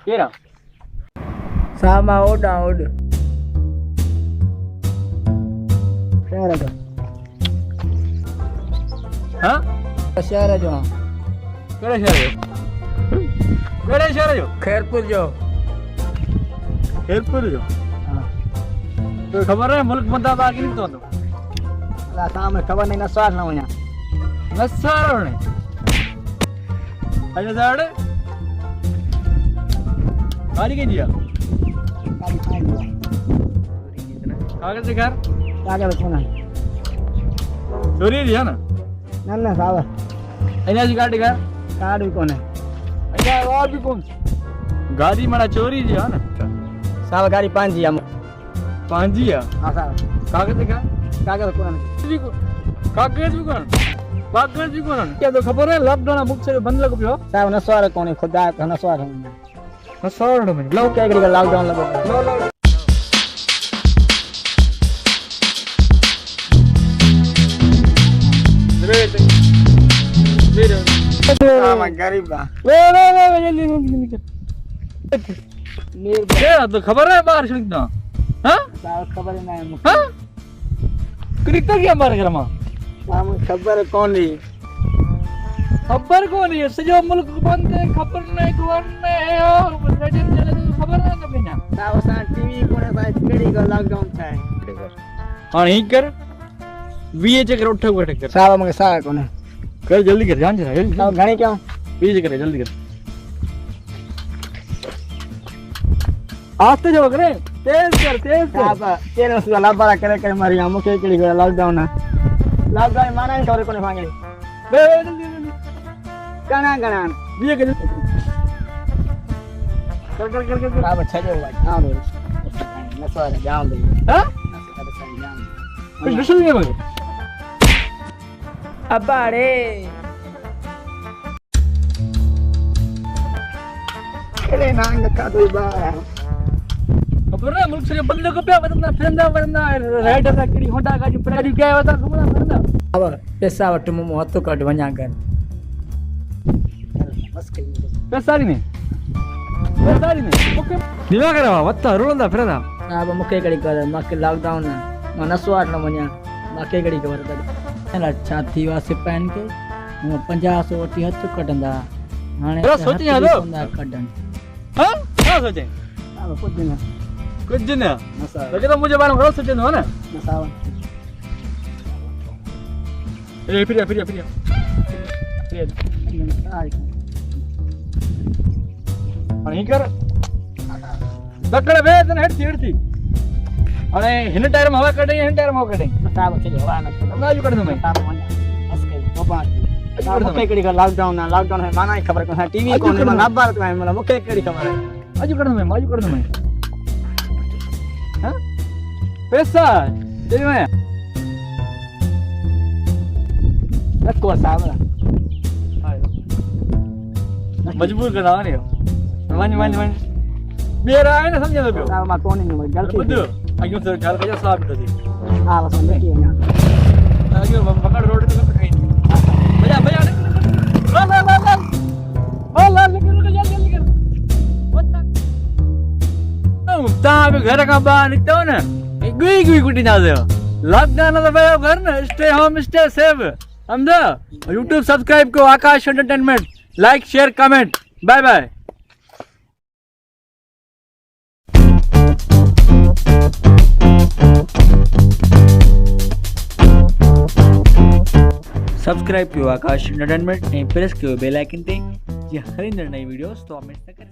केरा सामा Voda odd शहर जो हाँ शहर जो केड़े शहर जो केड़े शहर जो खैरपुर जो खेलपुर जो हाँ तो खबर है मुल्क बंदा बाकी नहीं तो ला सामने खबर नहीं नसवार ना वया नसारो ने अरे साड़े गाड़ी के दिया कागज दिखा कागज कोना चोरी दिया ना नन्ना सावा अइना जी गाड़ी का कार्ड भी कोने अइना और भी कौन गाड़ी मारा चोरी दिया ना सावा गाड़ी पांजी हम पांजिया हां सावा कागज दिखा कागज कोना कागज भी कौन क्या तो खबर है लॉकडाउन बुक से बंद लगो पियो सावा नसवार कोने खुदा नसवार हम नसारो में लो क्या करेगा लॉकडाउन लगो लो मेरे सावा गरीब बा वे जल्दी नीर क्या तो खबर है बाहर सुनता हां सावा खबर नहीं है हां क्रिकेट क्या मार करमा सावा खबर कौन ली खबर कौन है सजो मुल्क बंद है खबर नहीं कौन है रेडियो चले तो खबर ना कभी ना सावा सा टीवी कोने सा केड़ी को लॉकडाउन था हां ही कर वीए चक्कर उठ कर सावा मगे सावा कोने कर जल्दी कर जान जरा जल्दी सावा घणी क्यों वीए चक्कर जल्दी कर आस्ते जाओ करे तेज कर सावा तेरे उसका लाबारा करे करे मारी हम के केड़ी को लॉकडाउन है लॉकडाउन माना नहीं करे कोने मांगे बे जल्दी कना कना वीए कर कर सावा छजो भाई हां रे नसवार जाम दे हां नसवार जाम कुछ दूसरा नहीं है मगर अबाड़े केड़े नांग का तो बारा खबर है मुल्क से बंद को पे बंदा फरंदा राइडर का किड़ी होंडा का जो प्राइस क्या है बता खबर है फरंदा अब पैसा वट मु हतो कट वणा कर पैसा नहीं ओके दिमाग रहा वत्ता रोंदा फरंदा अब मुके कड़ी कर मके लॉकडाउन न नसवाट न वणा मके कड़ी खबर तक एला छाती वासे पहन के 50 वटी हथ कटंदा हाने अरे सोची आ दो कटन हां क्या सोचे अब कुछ दिन नसा लगे तो मुझे मालूम करो सोचे हो ना नसावा ए फिर आणि कर दकड़ वेदन हेडती आणि हिन टायर में हवा कटे हिन टायर में हवा कटे नसावा के हवा न ना जो कर दो मैं असके बाबा मुके कड़ी का लॉकडाउन है माना ही खबर को टीवी को ने ना भारत में मला मुके कड़ी खबर है आजू कर दो मैं हां पैसा दे मैं रखो सावला मजबूर करना नहीं वन मेरा है ना समझ लो सावा मा कोनी नहीं गलती बुद्ध आगे से ख्याल कर साहब तो दी हां बस देखिए ना आगे पकड़ रोड पे कहीं भैया ला निकल जल्दी कर ता अभी घर का बाहर निकलते हो ना गुई कुटी ना दे लॉकडाउन तो भाई घर ना स्टे होम स्टे सेफ समझो YouTube सब्सक्राइब करो Akash entertainment like share comment bye bye subscribe करो आकाश एंटरटेनमेंट ने प्रेस करो बेल आइकन ते जे हर नई वीडियोस तो हमेशा